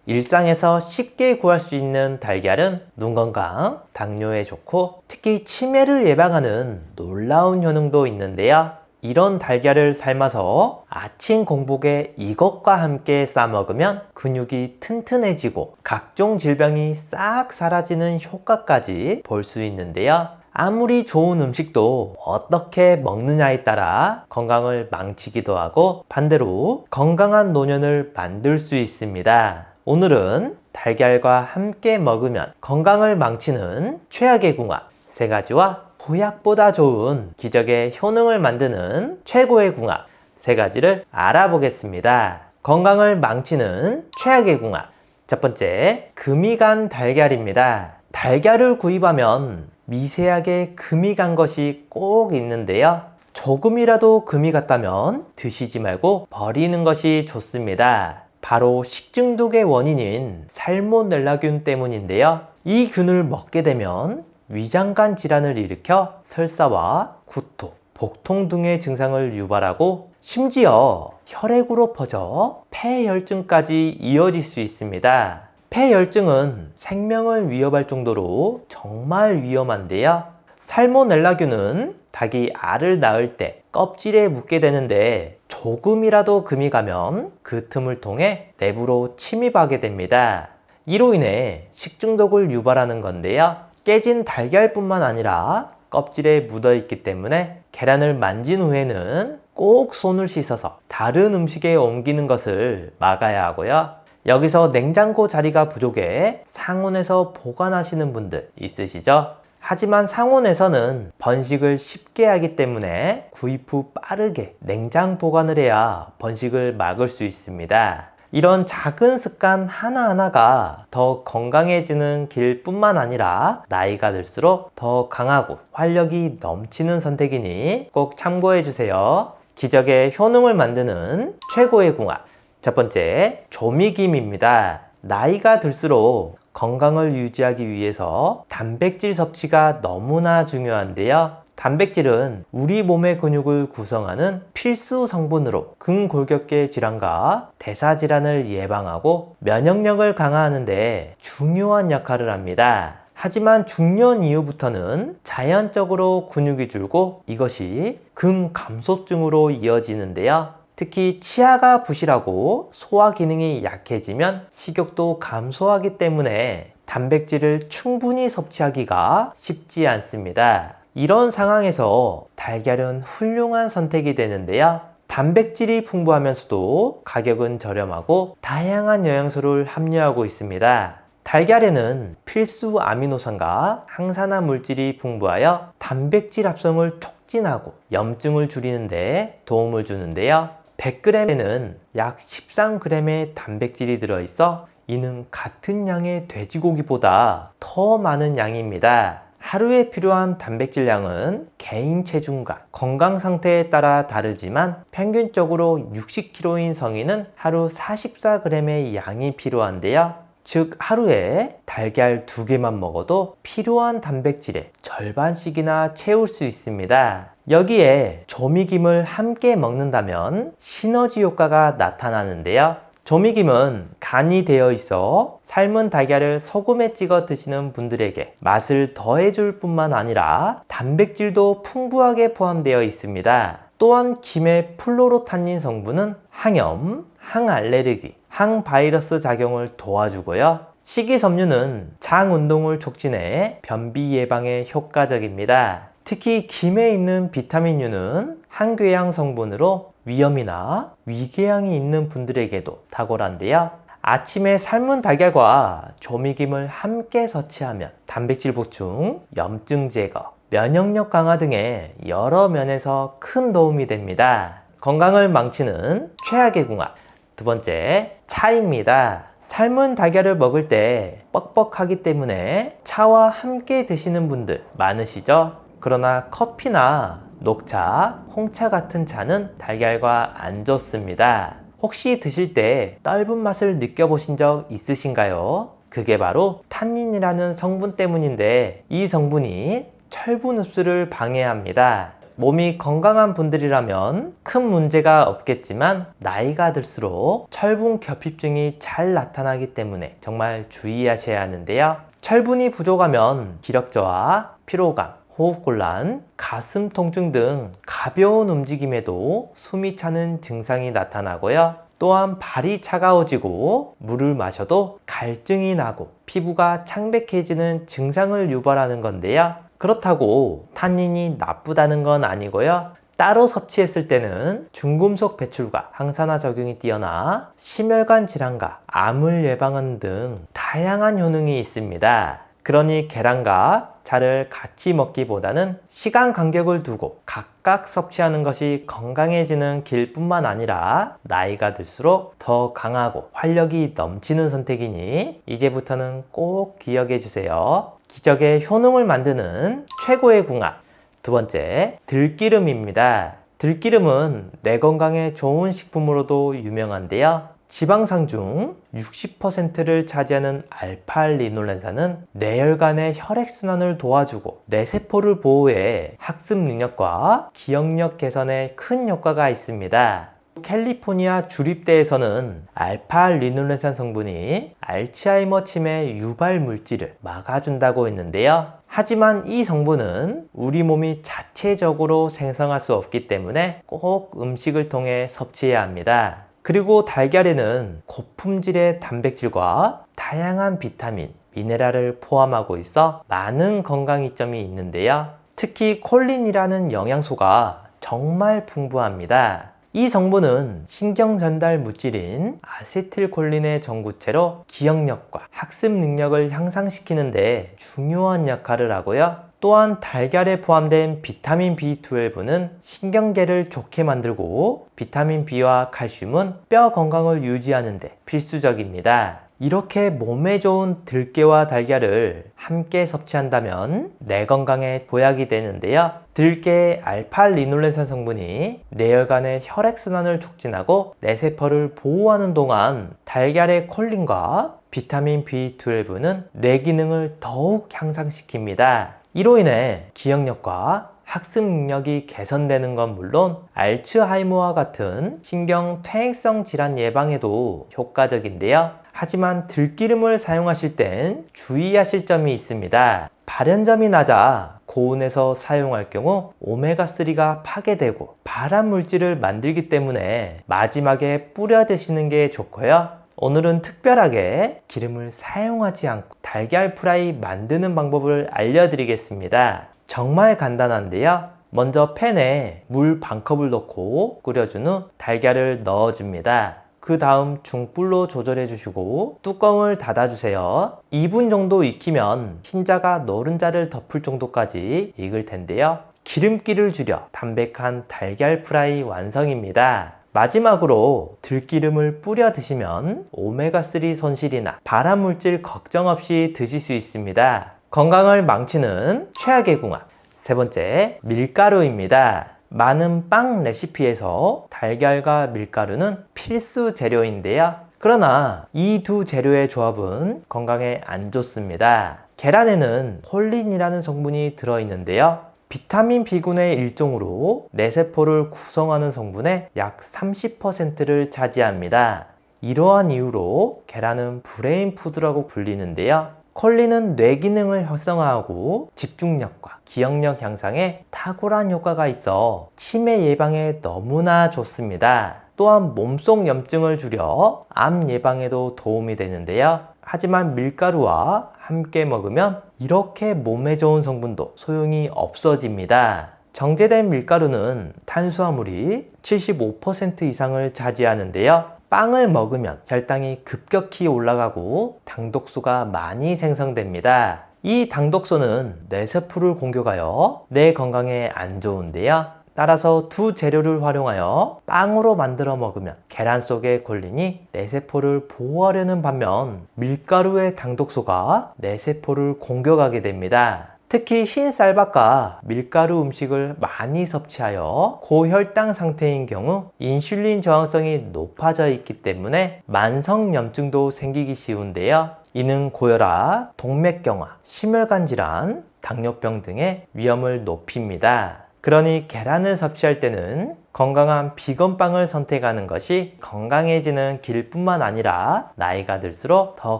일상에서 쉽게 구할 수 있는 달걀은 눈 건강, 당뇨에 좋고 특히 치매를 예방하는 놀라운 효능도 있는데요. 이런 달걀을 삶아서 아침 공복에 이것과 함께 싸 먹으면 근육이 튼튼해지고 각종 질병이 싹 사라지는 효과까지 볼 수 있는데요. 아무리 좋은 음식도 어떻게 먹느냐에 따라 건강을 망치기도 하고 반대로 건강한 노년을 만들 수 있습니다. 오늘은 달걀과 함께 먹으면 건강을 망치는 최악의 궁합 3가지와 보약보다 좋은 기적의 효능을 만드는 최고의 궁합 3가지를 알아보겠습니다. 건강을 망치는 최악의 궁합. 첫 번째, 금이 간 달걀입니다. 달걀을 구입하면 미세하게 금이 간 것이 꼭 있는데요. 조금이라도 금이 갔다면 드시지 말고 버리는 것이 좋습니다. 바로 식중독의 원인인 살모넬라균 때문인데요. 이 균을 먹게 되면 위장관 질환을 일으켜 설사와 구토, 복통 등의 증상을 유발하고 심지어 혈액으로 퍼져 폐혈증까지 이어질 수 있습니다. 폐혈증은 생명을 위협할 정도로 정말 위험한데요. 살모넬라균은 닭이 알을 낳을 때 껍질에 묻게 되는데 조금이라도 금이 가면 그 틈을 통해 내부로 침입하게 됩니다. 이로 인해 식중독을 유발하는 건데요. 깨진 달걀뿐만 아니라 껍질에 묻어 있기 때문에 계란을 만진 후에는 꼭 손을 씻어서 다른 음식에 옮기는 것을 막아야 하고요. 여기서 냉장고 자리가 부족해 상온에서 보관하시는 분들 있으시죠? 하지만 상온에서는 번식을 쉽게 하기 때문에 구입 후 빠르게 냉장 보관을 해야 번식을 막을 수 있습니다. 이런 작은 습관 하나하나가 더 건강해지는 길 뿐만 아니라 나이가 들수록 더 강하고 활력이 넘치는 선택이니 꼭 참고해 주세요. 기적의 효능을 만드는 최고의 궁합. 첫 번째, 조미김입니다. 나이가 들수록 건강을 유지하기 위해서 단백질 섭취가 너무나 중요한데요. 단백질은 우리 몸의 근육을 구성하는 필수 성분으로 근골격계 질환과 대사 질환을 예방하고 면역력을 강화하는 데 중요한 역할을 합니다. 하지만 중년 이후부터는 자연적으로 근육이 줄고 이것이 근감소증으로 이어지는데요. 특히 치아가 부실하고 소화 기능이 약해지면 식욕도 감소하기 때문에 단백질을 충분히 섭취하기가 쉽지 않습니다. 이런 상황에서 달걀은 훌륭한 선택이 되는데요. 단백질이 풍부하면서도 가격은 저렴하고 다양한 영양소를 함유하고 있습니다. 달걀에는 필수 아미노산과 항산화 물질이 풍부하여 단백질 합성을 촉진하고 염증을 줄이는 데 도움을 주는데요. 100g에는 약 13g의 단백질이 들어있어 이는 같은 양의 돼지고기보다 더 많은 양입니다. 하루에 필요한 단백질량은 개인 체중과 건강 상태에 따라 다르지만 평균적으로 60kg인 성인은 하루 44g의 양이 필요한데요. 즉 하루에 달걀 2개만 먹어도 필요한 단백질의 절반씩이나 채울 수 있습니다. 여기에 조미김을 함께 먹는다면 시너지 효과가 나타나는데요. 조미김은 간이 되어 있어 삶은 달걀을 소금에 찍어 드시는 분들에게 맛을 더해줄 뿐만 아니라 단백질도 풍부하게 포함되어 있습니다. 또한 김의 플로로탄닌 성분은 항염, 항알레르기, 항바이러스 작용을 도와주고요. 식이섬유는 장 운동을 촉진해 변비 예방에 효과적입니다. 특히 김에 있는 비타민유는 항궤양 성분으로 위염이나 위궤양이 있는 분들에게도 탁월한데요. 아침에 삶은 달걀과 조미김을 함께 섭취하면 단백질 보충, 염증 제거, 면역력 강화 등의 여러 면에서 큰 도움이 됩니다. 건강을 망치는 최악의 궁합. 두 번째, 차입니다. 삶은 달걀을 먹을 때 뻑뻑하기 때문에 차와 함께 드시는 분들 많으시죠? 그러나 커피나 녹차, 홍차 같은 차는 달걀과 안 좋습니다. 혹시 드실 때 떫은 맛을 느껴보신 적 있으신가요? 그게 바로 탄닌이라는 성분 때문인데 이 성분이 철분 흡수를 방해합니다. 몸이 건강한 분들이라면 큰 문제가 없겠지만 나이가 들수록 철분 결핍증이 잘 나타나기 때문에 정말 주의하셔야 하는데요. 철분이 부족하면 기력 저하, 피로감, 호흡곤란, 가슴 통증 등 가벼운 움직임에도 숨이 차는 증상이 나타나고요. 또한 발이 차가워지고 물을 마셔도 갈증이 나고 피부가 창백해지는 증상을 유발하는 건데요. 그렇다고 탄닌이 나쁘다는 건 아니고요. 따로 섭취했을 때는 중금속 배출과 항산화 작용이 뛰어나 심혈관 질환과 암을 예방하는 등 다양한 효능이 있습니다. 그러니 계란과 차를 같이 먹기보다는 시간 간격을 두고 각각 섭취하는 것이 건강해지는 길뿐만 아니라 나이가 들수록 더 강하고 활력이 넘치는 선택이니 이제부터는 꼭 기억해 주세요. 기적의 효능을 만드는 최고의 궁합. 두 번째, 들기름입니다. 들기름은 뇌 건강에 좋은 식품으로도 유명한데요. 지방산 중 60%를 차지하는 알파리놀렌산은 뇌혈관의 혈액순환을 도와주고 뇌세포를 보호해 학습 능력과 기억력 개선에 큰 효과가 있습니다. 캘리포니아 주립대에서는 알파리놀렌산 성분이 알츠하이머 치매 유발 물질을 막아준다고 했는데요. 하지만 이 성분은 우리 몸이 자체적으로 생성할 수 없기 때문에 꼭 음식을 통해 섭취해야 합니다. 그리고 달걀에는 고품질의 단백질과 다양한 비타민, 미네랄을 포함하고 있어 많은 건강 이점이 있는데요. 특히 콜린이라는 영양소가 정말 풍부합니다. 이 성분은 신경 전달 물질인 아세틸콜린의 전구체로 기억력과 학습 능력을 향상시키는데 중요한 역할을 하고요. 또한 달걀에 포함된 비타민 B12는 신경계를 좋게 만들고 비타민 B와 칼슘은 뼈 건강을 유지하는 데 필수적입니다. 이렇게 몸에 좋은 들깨와 달걀을 함께 섭취한다면 뇌 건강에 보약이 되는데요. 들깨의 알파리놀렌산 성분이 뇌혈관의 혈액순환을 촉진하고 뇌세포를 보호하는 동안 달걀의 콜린과 비타민 B12는 뇌 기능을 더욱 향상시킵니다. 이로 인해 기억력과 학습 능력이 개선되는 건 물론 알츠하이머와 같은 신경 퇴행성 질환 예방에도 효과적인데요. 하지만 들기름을 사용하실 땐 주의하실 점이 있습니다. 발연점이 낮아 고온에서 사용할 경우 오메가3가 파괴되고 발암 물질을 만들기 때문에 마지막에 뿌려 드시는 게 좋고요. 오늘은 특별하게 기름을 사용하지 않고 달걀 프라이 만드는 방법을 알려드리겠습니다. 정말 간단한데요. 먼저 팬에 물 반컵을 넣고 끓여준 후 달걀을 넣어줍니다. 그 다음 중불로 조절해 주시고 뚜껑을 닫아 주세요. 2분 정도 익히면 흰자가 노른자를 덮을 정도까지 익을 텐데요. 기름기를 줄여 담백한 달걀 프라이 완성입니다. 마지막으로 들기름을 뿌려 드시면 오메가3 손실이나 발암물질 걱정 없이 드실 수 있습니다. 건강을 망치는 최악의 궁합. 세 번째, 밀가루입니다. 많은 빵 레시피에서 달걀과 밀가루는 필수 재료인데요. 그러나 이 두 재료의 조합은 건강에 안 좋습니다. 계란에는 콜린이라는 성분이 들어있는데요. 비타민 B군의 일종으로 뇌세포를 구성하는 성분의 약 30%를 차지합니다. 이러한 이유로 계란은 브레인 푸드라고 불리는데요. 콜린은 뇌 기능을 활성화하고 집중력과 기억력 향상에 탁월한 효과가 있어 치매 예방에 너무나 좋습니다. 또한 몸속 염증을 줄여 암 예방에도 도움이 되는데요. 하지만 밀가루와 함께 먹으면 이렇게 몸에 좋은 성분도 소용이 없어집니다. 정제된 밀가루는 탄수화물이 75% 이상을 차지하는데요. 빵을 먹으면 혈당이 급격히 올라가고 당독소가 많이 생성됩니다. 이 당독소는 뇌세포를 공격하여 뇌 건강에 안 좋은데요. 따라서 두 재료를 활용하여 빵으로 만들어 먹으면 계란 속의 콜린이 뇌세포를 보호하려는 반면 밀가루의 당독소가 뇌세포를 공격하게 됩니다. 특히 흰 쌀밥과 밀가루 음식을 많이 섭취하여 고혈당 상태인 경우 인슐린 저항성이 높아져 있기 때문에 만성염증도 생기기 쉬운데요. 이는 고혈압, 동맥경화, 심혈관 질환, 당뇨병 등의 위험을 높입니다. 그러니 계란을 섭취할 때는 건강한 비건빵을 선택하는 것이 건강해지는 길뿐만 아니라 나이가 들수록 더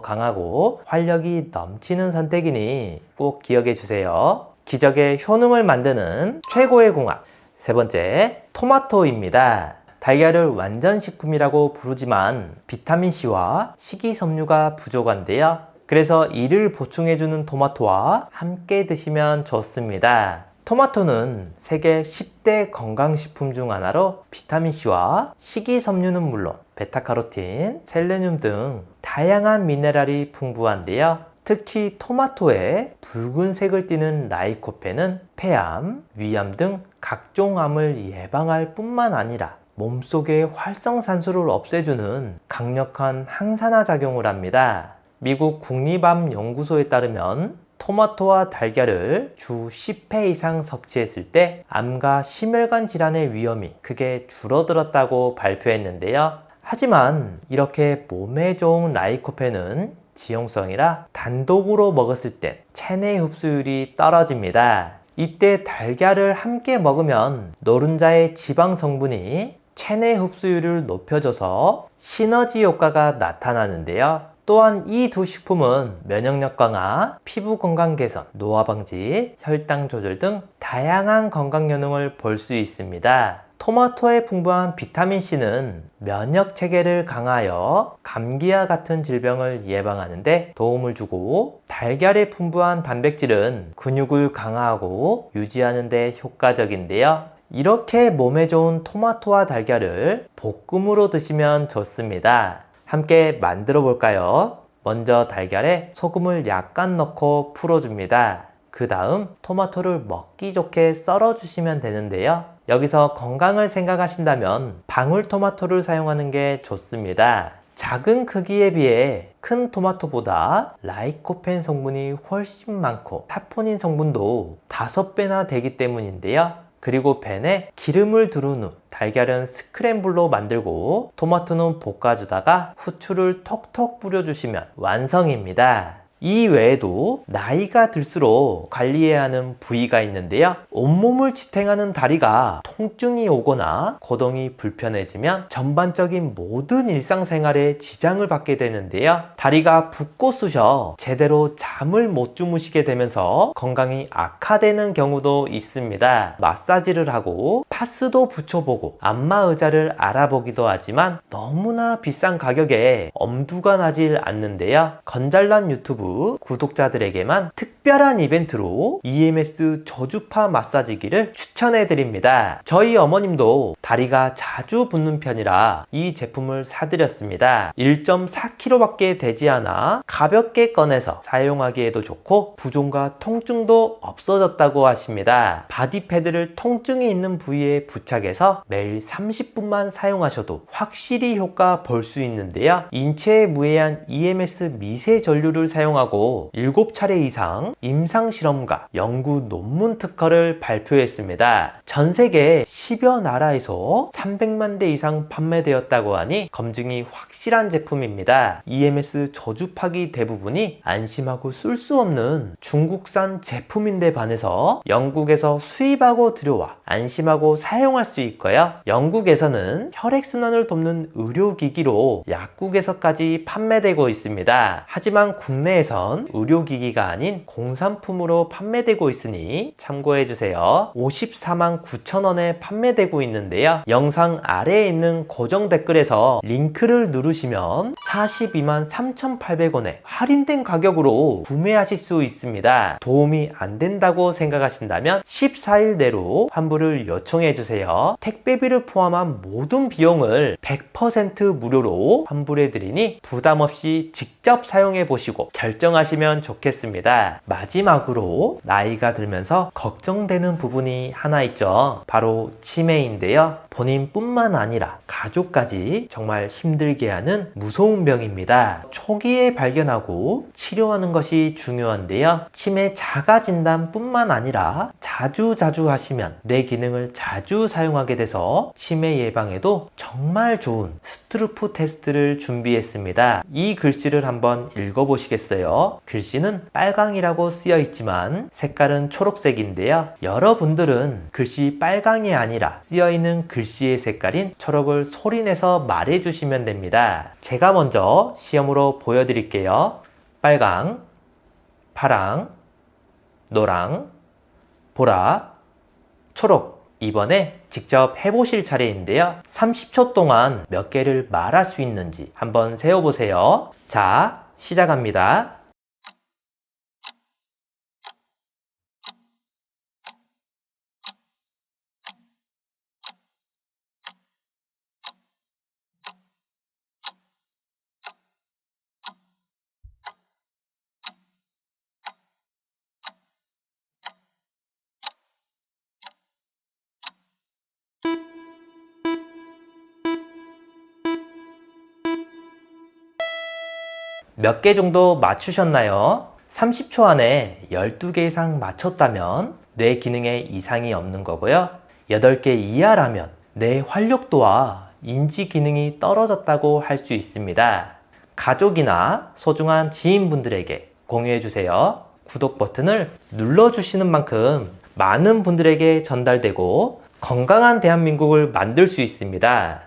강하고 활력이 넘치는 선택이니 꼭 기억해 주세요. 기적의 효능을 만드는 최고의 궁합. 세 번째, 토마토입니다. 달걀을 완전식품이라고 부르지만 비타민C와 식이섬유가 부족한데요. 그래서 이를 보충해주는 토마토와 함께 드시면 좋습니다. 토마토는 세계 10대 건강식품 중 하나로 비타민C와 식이섬유는 물론 베타카로틴, 셀레늄 등 다양한 미네랄이 풍부한데요. 특히 토마토에 붉은색을 띠는 라이코펜은 폐암, 위암 등 각종 암을 예방할 뿐만 아니라 몸속의 활성산소를 없애주는 강력한 항산화 작용을 합니다. 미국 국립암연구소에 따르면 토마토와 달걀을 주 10회 이상 섭취했을 때 암과 심혈관 질환의 위험이 크게 줄어들었다고 발표했는데요. 하지만 이렇게 몸에 좋은 라이코펜은 지용성이라 단독으로 먹었을 땐 체내 흡수율이 떨어집니다. 이때 달걀을 함께 먹으면 노른자의 지방 성분이 체내 흡수율을 높여줘서 시너지 효과가 나타나는데요. 또한 이 두 식품은 면역력 강화, 피부 건강 개선, 노화 방지, 혈당 조절 등 다양한 건강 효능을 볼 수 있습니다. 토마토에 풍부한 비타민C는 면역 체계를 강화하여 감기와 같은 질병을 예방하는 데 도움을 주고, 달걀에 풍부한 단백질은 근육을 강화하고 유지하는 데 효과적인데요. 이렇게 몸에 좋은 토마토와 달걀을 볶음으로 드시면 좋습니다. 함께 만들어 볼까요? 먼저 달걀에 소금을 약간 넣고 풀어줍니다. 그 다음 토마토를 먹기 좋게 썰어 주시면 되는데요. 여기서 건강을 생각하신다면 방울토마토를 사용하는 게 좋습니다. 작은 크기에 비해 큰 토마토보다 라이코펜 성분이 훨씬 많고 사포닌 성분도 5배나 되기 때문인데요. 그리고 팬에 기름을 두른 후 달걀은 스크램블로 만들고 토마토는 볶아주다가 후추를 톡톡 뿌려주시면 완성입니다. 이 외에도 나이가 들수록 관리해야 하는 부위가 있는데요. 온몸을 지탱하는 다리가 통증이 오거나 거동이 불편해지면 전반적인 모든 일상생활에 지장을 받게 되는데요. 다리가 붓고 쑤셔 제대로 잠을 못 주무시게 되면서 건강이 악화되는 경우도 있습니다. 마사지를 하고 파스도 붙여보고 안마의자를 알아보기도 하지만 너무나 비싼 가격에 엄두가 나질 않는데요. 건잘란 유튜브 구독자들에게만 특별한 이벤트로 EMS 저주파 마사지기를 추천해 드립니다. 저희 어머님도 다리가 자주 붓는 편이라 이 제품을 사드렸습니다. 1.4kg 밖에 되지 않아 가볍게 꺼내서 사용하기에도 좋고 부종과 통증도 없어졌다고 하십니다. 바디패드를 통증이 있는 부위에 부착해서 매일 30분만 사용하셔도 확실히 효과 볼 수 있는데요. 인체에 무해한 EMS 미세 전류를 사용하고 7차례 이상 임상실험과 연구 논문 특허를 발표했습니다. 전 세계 10여 나라에서 300만 대 이상 판매되었다고 하니 검증이 확실한 제품입니다. EMS 저주파기 대부분이 안심하고 쓸 수 없는 중국산 제품인데 반해서 영국에서 수입하고 들여와 안심하고 사용할 수 있고요. 영국에서는 혈액순환을 돕는 의료기기로 약국에서까지 판매되고 있습니다. 하지만 국내에선 의료기기가 아닌 공산품으로 판매되고 있으니 참고해주세요. 54만 9천원에 판매되고 있는데요. 영상 아래에 있는 고정 댓글에서 링크를 누르시면 42만 3,800원에 할인된 가격으로 구매하실 수 있습니다. 도움이 안 된다고 생각하신다면 14일 내로 환불을 요청해주세요. 택배비를 포함한 모든 비용을 100% 무료로 환불해드리니 부담없이 직접 사용해보시고 결정하시면 좋겠습니다. 마지막으로 나이가 들면서 걱정되는 부분이 하나 있죠. 바로 치매인데요. 본인뿐만 아니라 가족까지 정말 힘들게 하는 무서운 병입니다. 초기에 발견하고 치료하는 것이 중요한데요. 치매 자가 진단뿐만 아니라 자주 하시면 뇌 기능을 자주 사용하게 돼서 치매 예방에도 정말 좋은 스트루프 테스트를 준비했습니다. 이 글씨를 한번 읽어보시겠어요? 글씨는 빨강이라고 쓰여 있지만 색깔은 초록색인데요. 여러분들은 글씨 빨강이 아니라 쓰여 있는 글씨의 색깔인 초록을 소리내서 말해주시면 됩니다. 제가 먼저 시험으로 보여드릴게요. 빨강, 파랑, 노랑, 보라, 초록. 이번에 직접 해보실 차례인데요. 30초 동안 몇 개를 말할 수 있는지 한번 세어보세요. 자, 시작합니다. 몇 개 정도 맞추셨나요? 30초 안에 12개 이상 맞췄다면 뇌 기능에 이상이 없는 거고요. 8개 이하라면 뇌 활력도와 인지 기능이 떨어졌다고 할 수 있습니다. 가족이나 소중한 지인분들에게 공유해주세요. 구독 버튼을 눌러주시는 만큼 많은 분들에게 전달되고 건강한 대한민국을 만들 수 있습니다.